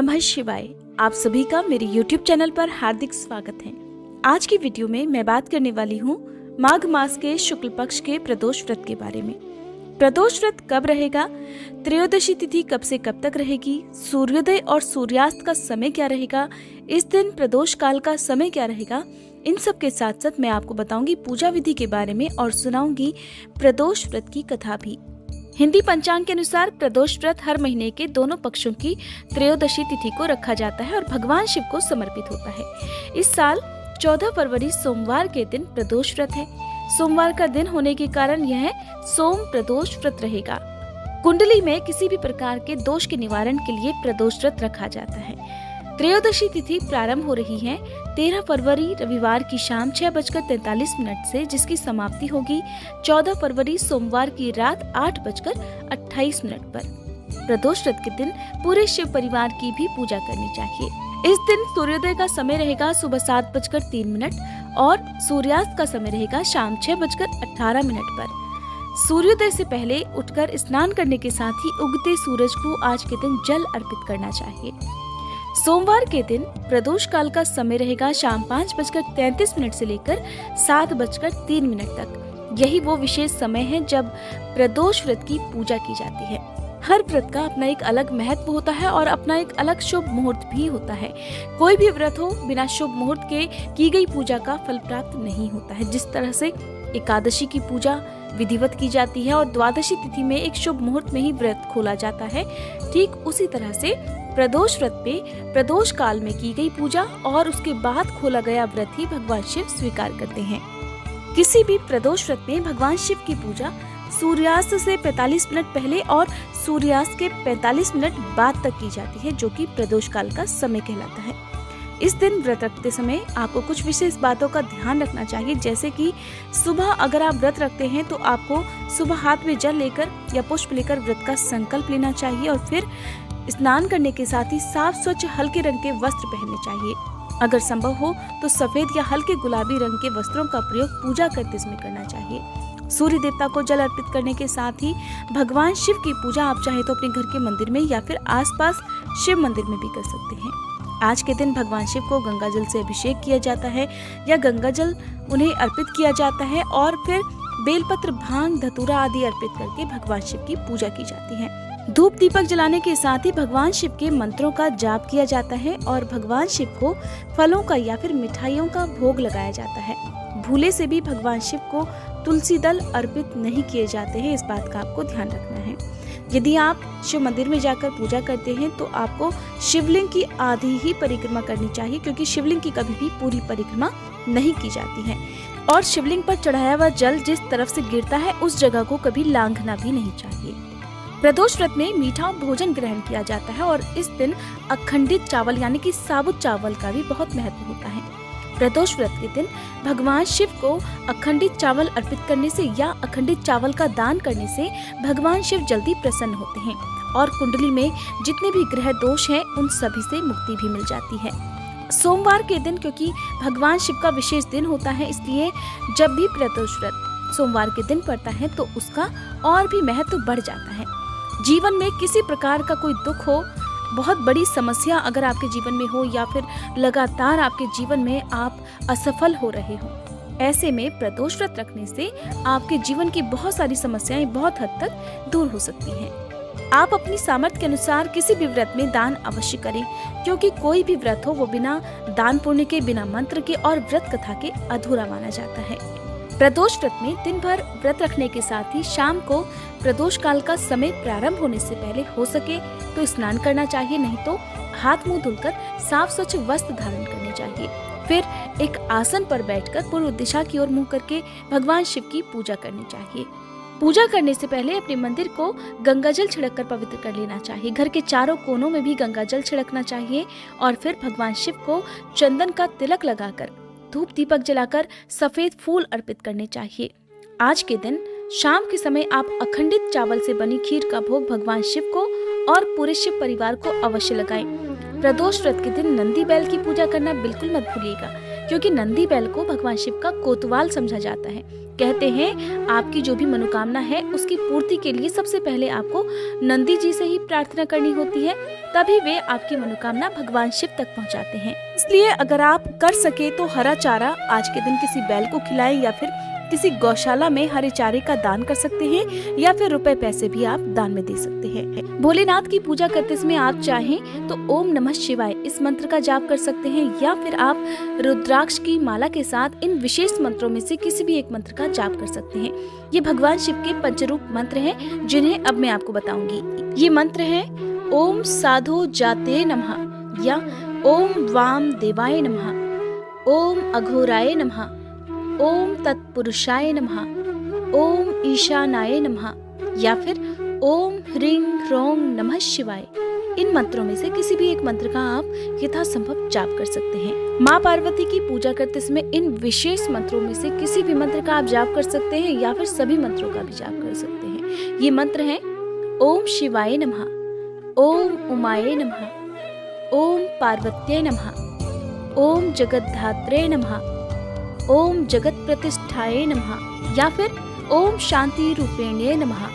नमः शिवाय। आप सभी का मेरे YouTube चैनल पर हार्दिक स्वागत है। आज की वीडियो में मैं बात करने वाली हूँ माघ मास के शुक्ल पक्ष के प्रदोष व्रत के बारे में। प्रदोष व्रत कब रहेगा, त्रयोदशी तिथि कब से कब तक रहेगी, सूर्योदय और सूर्यास्त का समय क्या रहेगा, इस दिन प्रदोष काल का समय क्या रहेगा, इन सब के साथ साथ मैं आपको बताऊंगी पूजा विधि के बारे में और सुनाऊंगी प्रदोष व्रत की कथा भी। हिंदी पंचांग के अनुसार प्रदोष व्रत हर महीने के दोनों पक्षों की त्रयोदशी तिथि को रखा जाता है और भगवान शिव को समर्पित होता है। इस साल 14 फरवरी सोमवार के दिन प्रदोष व्रत है। सोमवार का दिन होने के कारण यह सोम प्रदोष व्रत रहेगा। कुंडली में किसी भी प्रकार के दोष के निवारण के लिए प्रदोष व्रत रखा जाता है। त्रयोदशी तिथि प्रारंभ हो रही है 13 फरवरी रविवार की शाम 6:43 से, जिसकी समाप्ति होगी 14 फरवरी सोमवार की रात 8:28 पर। प्रदोष व्रत के दिन पूरे शिव परिवार की भी पूजा करनी चाहिए। इस दिन सूर्योदय का समय रहेगा सुबह 7:03 और सूर्यास्त का समय रहेगा शाम 6:18 पर। सूर्योदय से पहले उठकर स्नान करने के साथ ही उगते सूरज को आज के दिन जल अर्पित करना चाहिए। सोमवार के दिन प्रदोष काल का समय रहेगा शाम 5:33 से लेकर 7:03 तक। यही वो विशेष समय है जब प्रदोष व्रत की पूजा की जाती है। हर व्रत का अपना एक अलग महत्व होता है और अपना एक अलग शुभ मुहूर्त भी होता है। कोई भी व्रत हो बिना शुभ मुहूर्त के की गई पूजा का फल प्राप्त नहीं होता है। जिस तरह से एकादशी की पूजा विधिवत की जाती है और द्वादशी तिथि में एक शुभ मुहूर्त में ही व्रत खोला जाता है, ठीक उसी तरह से प्रदोष व्रत पे प्रदोष काल में की गई पूजा और उसके बाद खोला गया व्रत ही भगवान शिव स्वीकार करते हैं। किसी भी प्रदोष व्रत में भगवान शिव की पूजा सूर्यास्त से 45 मिनट पहले और सूर्यास्त के 45 मिनट बाद तक की जाती है, जो कि प्रदोष काल का समय कहलाता है। इस दिन व्रत रखते समय आपको कुछ विशेष बातों का ध्यान रखना चाहिए, जैसे कि सुबह अगर आप व्रत रखते हैं तो आपको सुबह हाथ में जल लेकर या पुष्प लेकर व्रत का संकल्प लेना चाहिए और फिर स्नान करने के साथ ही साफ स्वच्छ हल्के रंग के वस्त्र पहनने चाहिए। अगर संभव हो तो सफेद या हल्के गुलाबी रंग के वस्त्रों का प्रयोग पूजा करते समय करना चाहिए। सूर्य देवता को जल अर्पित करने के साथ ही भगवान शिव की पूजा आप चाहे तो अपने घर के मंदिर में या फिर आसपास शिव मंदिर में भी कर सकते हैं। आज के दिन भगवान शिव को गंगा जल से अभिषेक किया जाता है या गंगा जल उन्हें अर्पित किया जाता है और फिर बेलपत्र, भांग, धतूरा आदि अर्पित करके भगवान शिव की पूजा की जाती है। धूप दीपक जलाने के साथ ही भगवान शिव के मंत्रों का जाप किया जाता है और भगवान शिव को फलों का या फिर मिठाइयों का भोग लगाया जाता है। भूले से भी भगवान शिव को तुलसी दल अर्पित नहीं किए जाते हैं, इस बात का आपको ध्यान रखना है। यदि आप शिव मंदिर में जाकर पूजा करते हैं तो आपको शिवलिंग की आधी ही परिक्रमा करनी चाहिए, क्योंकि शिवलिंग की कभी भी पूरी परिक्रमा नहीं की जाती है और शिवलिंग पर चढ़ाया हुआ जल जिस तरफ से गिरता है उस जगह को कभी लांघना भी नहीं चाहिए। प्रदोष व्रत में मीठा भोजन ग्रहण किया जाता है और इस दिन अखंडित चावल यानी कि साबुत चावल का भी बहुत महत्व होता है। प्रदोष व्रत के दिन भगवान शिव को अखंडित चावल अर्पित करने से या अखंडित चावल का दान करने से भगवान शिव जल्दी प्रसन्न होते हैं और कुंडली में जितने भी ग्रह दोष हैं उन सभी से मुक्ति भी मिल जाती है। सोमवार के दिन क्योंकि भगवान शिव का विशेष दिन होता है, इसलिए जब भी प्रदोष व्रत सोमवार के दिन पड़ता है तो उसका और भी महत्व बढ़ जाता है। जीवन में किसी प्रकार का कोई दुख हो, बहुत बड़ी समस्या अगर आपके जीवन में हो या फिर लगातार आपके जीवन में आप असफल हो रहे हो, ऐसे में प्रदोष व्रत रखने से आपके जीवन की बहुत सारी समस्याएं बहुत हद तक दूर हो सकती हैं। आप अपनी सामर्थ्य के अनुसार किसी भी व्रत में दान अवश्य करें, क्योंकि कोई भी व्रत हो वो बिना दान पुण्य के, बिना मंत्र के और व्रत कथा के अधूरा माना जाता है। प्रदोष व्रत में दिन भर व्रत रखने के साथ ही शाम को प्रदोष काल का समय प्रारंभ होने से पहले हो सके तो स्नान करना चाहिए, नहीं तो हाथ मुंह धुलकर साफ स्वच्छ वस्त्र धारण करने चाहिए। फिर एक आसन पर बैठकर पूर्व दिशा की ओर मुंह करके भगवान शिव की पूजा करनी चाहिए। पूजा करने से पहले अपने मंदिर को गंगा जल छिड़क कर पवित्र कर लेना चाहिए। घर के चारों कोनों में भी गंगा जल छिड़कना चाहिए और फिर भगवान शिव को चंदन का तिलक लगाकर धूप दीपक जलाकर सफेद फूल अर्पित करने चाहिए। आज के दिन शाम के समय आप अखंडित चावल से बनी खीर का भोग भगवान शिव को और पूरे शिव परिवार को अवश्य लगाएं। प्रदोष व्रत के दिन नंदी बैल की पूजा करना बिल्कुल मत भूलिएगा, क्योंकि नंदी बैल को भगवान शिव का कोतवाल समझा जाता है। कहते हैं आपकी जो भी मनोकामना है उसकी पूर्ति के लिए सबसे पहले आपको नंदी जी से ही प्रार्थना करनी होती है, तभी वे आपकी मनोकामना भगवान शिव तक पहुंचाते हैं। इसलिए अगर आप कर सके तो हरा चारा आज के दिन किसी बैल को खिलाएं या फिर किसी गौशाला में हरे चारे का दान कर सकते हैं या फिर रुपए पैसे भी आप दान में दे सकते हैं। भोलेनाथ की पूजा करते समय आप चाहें तो ओम नमः शिवाय इस मंत्र का जाप कर सकते हैं या फिर आप रुद्राक्ष की माला के साथ इन विशेष मंत्रों में से किसी भी एक मंत्र का जाप कर सकते हैं। ये भगवान शिव के पंचरूप मंत्र हैं जिन्हें अब मैं आपको बताऊंगी। ये मंत्र है ओम साधो जाते नमः या ओम वाम देवाय नमः, ओम अघोराय नमः, ओम तत्पुरुषाय नमः, ओम ईशानाय नमः या फिर ओम ह्रीं ह्रौं नमः शिवाय। इन मंत्रों में से किसी भी एक मंत्र का आप यथासंभव जाप कर सकते हैं। माँ पार्वती की पूजा करते समय इन विशेष मंत्रों में से किसी भी मंत्र का आप जाप कर सकते हैं या फिर सभी मंत्रों का भी जाप कर सकते हैं। ये मंत्र हैं ओम शिवाय नमः, ओम उमाय नमः, ओम पार्वत्यै नमः, ओम जगद्धात्रे नमः, ओम जगत प्रतिष्ठाये नमः या फिर ओम शांति रूपेण्ये नमः।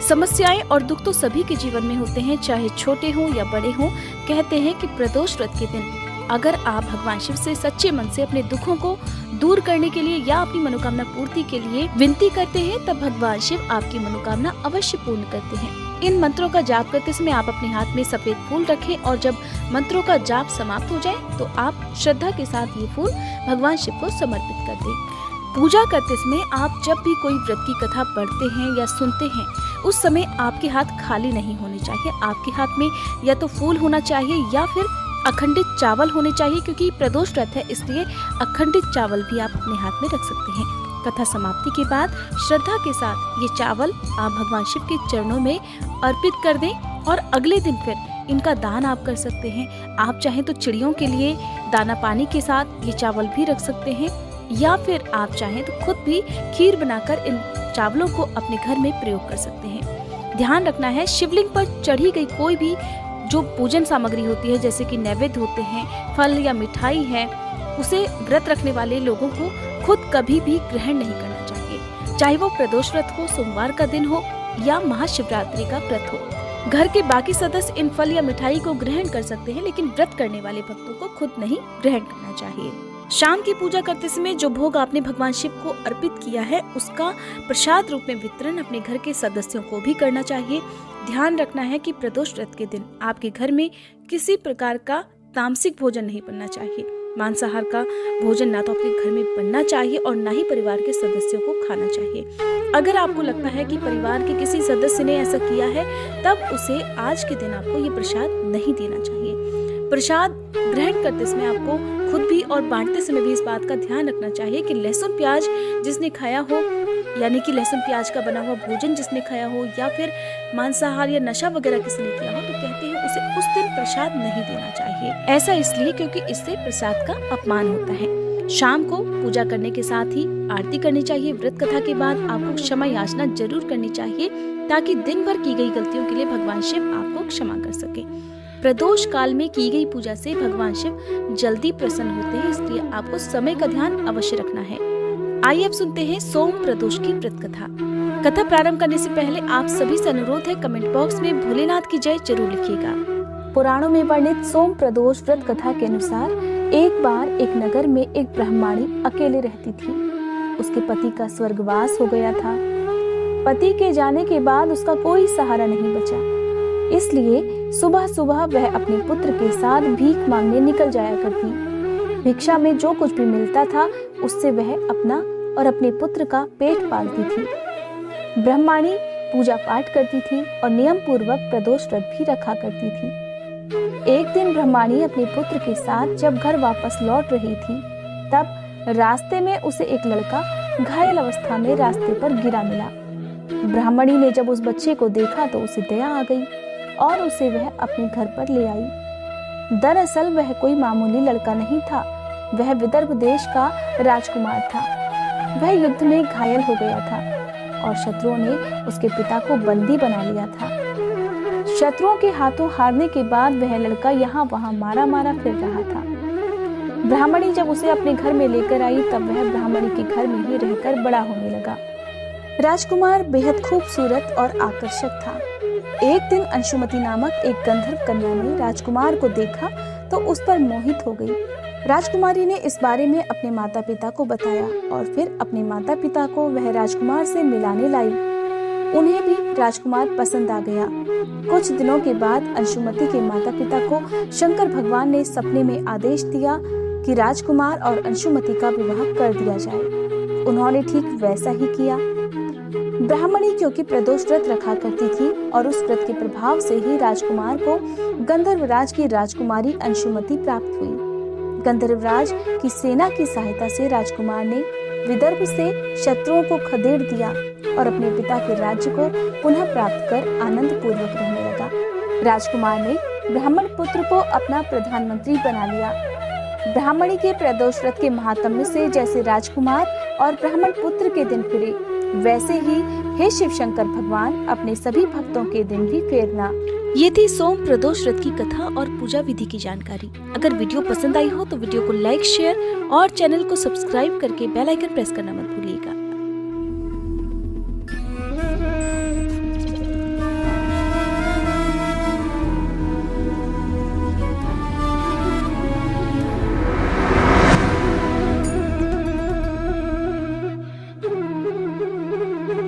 समस्याएं और दुख तो सभी के जीवन में होते हैं, चाहे छोटे हों या बड़े हों। कहते हैं कि प्रदोष व्रत के दिन अगर आप भगवान शिव से सच्चे मन से अपने दुखों को दूर करने के लिए या अपनी मनोकामना पूर्ति के लिए विनती करते हैं, तब भगवान शिव आपकी मनोकामना अवश्य पूर्ण करते हैं। इन मंत्रों का जाप करते समय आप अपने हाथ में सफेद फूल रखें और जब मंत्रों का जाप समाप्त हो जाए तो आप श्रद्धा के साथ ये फूल भगवान शिव को समर्पित कर दें। पूजा करते समय आप जब भी कोई व्रत की कथा पढ़ते हैं या सुनते हैं, उस समय आपके हाथ खाली नहीं होने चाहिए। आपके हाथ में या तो फूल होना चाहिए या फिर अखंडित चावल होने चाहिए, क्योंकि प्रदोष व्रत है इसलिए अखंडित चावल भी आप अपने हाथ में रख सकते हैं। कथा समाप्ति के बाद श्रद्धा के साथ ये चावल आप भगवान शिव के चरणों में अर्पित कर दें और अगले दिन फिर इनका दान आप कर सकते हैं। आप चाहें तो चिड़ियों के लिए दाना पानी के साथ ये चावल भी रख सकते हैं या फिर आप चाहें तो खुद भी खीर बनाकर इन चावलों को अपने घर में प्रयोग कर सकते हैं। ध्यान रखना है, शिवलिंग पर चढ़ी गई कोई भी जो पूजन सामग्री होती है, जैसे कि नैवेद्य होते हैं, फल या मिठाई है, उसे व्रत रखने वाले लोगों को खुद कभी भी ग्रहण नहीं करना चाहिए, चाहे वो प्रदोष व्रत हो, सोमवार का दिन हो या महाशिवरात्रि का व्रत हो। घर के बाकी सदस्य इन फल या मिठाई को ग्रहण कर सकते हैं, लेकिन व्रत करने वाले भक्तों को खुद नहीं ग्रहण करना चाहिए। शाम की पूजा करते समय जो भोग आपने भगवान शिव को अर्पित किया है उसका प्रसाद रूप में वितरण अपने घर के सदस्यों को भी करना चाहिए। ध्यान रखना है कि प्रदोष व्रत के दिन आपके घर में किसी प्रकार का तामसिक भोजन नहीं बनना चाहिए। मांसाहार का भोजन ना तो अपने घर में बनना चाहिए और ना ही परिवार के सदस्यों को खाना चाहिए। अगर आपको लगता है कि परिवार के किसी सदस्य ने ऐसा किया है, तब उसे आज के दिन आपको ये प्रसाद नहीं देना चाहिए। प्रसाद ग्रहण करते समय आपको खुद भी और बांटते समय भी इस बात का ध्यान रखना चाहिए कि लहसुन प्याज जिसने खाया हो, यानी कि लहसुन प्याज का बना हुआ भोजन जिसने खाया हो या फिर मांसाहार या नशा वगैरह किसी ने किया हो, तो कहते हैं उसे उस दिन प्रसाद नहीं देना चाहिए। ऐसा इसलिए क्योंकि इससे प्रसाद का अपमान होता है। शाम को पूजा करने के साथ ही आरती करनी चाहिए। व्रत कथा के बाद आपको क्षमा याचना जरूर करनी चाहिए ताकि दिन भर की गई गलतियों के लिए भगवान शिव आपको क्षमा कर सके। प्रदोष काल में की गई पूजा से भगवान शिव जल्दी प्रसन्न होते हैं, इसलिए आपको समय का ध्यान अवश्य रखना है। आइए अब सुनते हैं सोम प्रदोष की व्रत कथा। कथा प्रारंभ करने से पहले आप सभी से अनुरोध है, कमेंट बॉक्स में भोलेनाथ की जय जरूर लिखिएगा। पुराणों में वर्णित सोम प्रदोष व्रत कथा के अनुसार एक बार एक नगर में एक ब्रह्मणी अकेले रहती थी। उसके पति का स्वर्गवास हो गया था। पति के जाने के बाद उसका कोई सहारा नहीं बचा, इसलिए सुबह सुबह वह अपने पुत्र के साथ भीख मांगने निकल जाया करती। भिक्षा में जो कुछ भी मिलता था उससे वह अपना और अपने पुत्र का पेट पालती थी। ब्रह्मणी पूजा पाठ करती थी और नियम पूर्वक प्रदोष व्रत भी रखा करती थी। एक दिन ब्रह्मणी अपने पुत्र के साथ जब घर वापस लौट रही थी, तब रास्ते में उसे एक लड़का घायल अवस्था में रास्ते पर गिरा मिला। ब्राह्मणी ने जब उस बच्चे को देखा तो उसे दया आ गई और उसे वह अपने घर पर ले आई। दरअसल वह कोई मामूली लड़का नहीं था, वह विदर्भ देश का राजकुमार था। वह युद्ध में घायल हो गया था और शत्रुओं ने उसके पिता को बंदी बना लिया था। शत्रुओं के हाथों हारने के बाद वह लड़का यहाँ वहाँ मारा मारा फिर रहा था। ब्राह्मणी जब उसे अपने घर में लेकर आई तब वह ब्राह्मणी के घर में ही रहकर बड़ा होने लगा। राजकुमार बेहद खूबसूरत और आकर्षक था। एक दिन अंशुमति नामक एक गंधर्व कन्या ने राजकुमार को देखा तो उस पर मोहित हो गई। राजकुमारी ने इस बारे में अपने माता पिता को बताया और फिर अपने माता पिता को वह राजकुमार से मिलाने लाई। उन्हें भी राजकुमार पसंद आ गया। कुछ दिनों के बाद अंशुमति के माता पिता को शंकर भगवान ने सपने में आदेश दिया कि राजकुमार और अंशुमति का विवाह कर दिया जाए। उन्होंने ठीक वैसा ही किया। ब्राह्मणी क्योंकि प्रदोष व्रत रखा करती थी और उस व्रत के प्रभाव से ही राजकुमार को गंधर्वराज की राजकुमारी अंशुमति प्राप्त हुई। गंधर्वराज की सेना की सहायता से राजकुमार ने विदर्भ से शत्रुओं को खदेड़ दिया और अपने पिता के राज्य को पुनः प्राप्त कर आनंद पूर्वक रहने लगा। राजकुमार ने ब्राह्मण पुत्र को अपना प्रधानमंत्री बना लिया। ब्राह्मणी के प्रदोष व्रत के महात्म्य से जैसे राजकुमार और ब्राह्मण पुत्र के दिन फिरे, वैसे ही हे शिव शंकर भगवान अपने सभी भक्तों के दिन भी फेरना। ये थी सोम प्रदोष व्रत की कथा और पूजा विधि की जानकारी। अगर वीडियो पसंद आई हो तो वीडियो को लाइक, शेयर और चैनल को सब्सक्राइब करके बेल आइकन प्रेस करना मत भूलिएगा।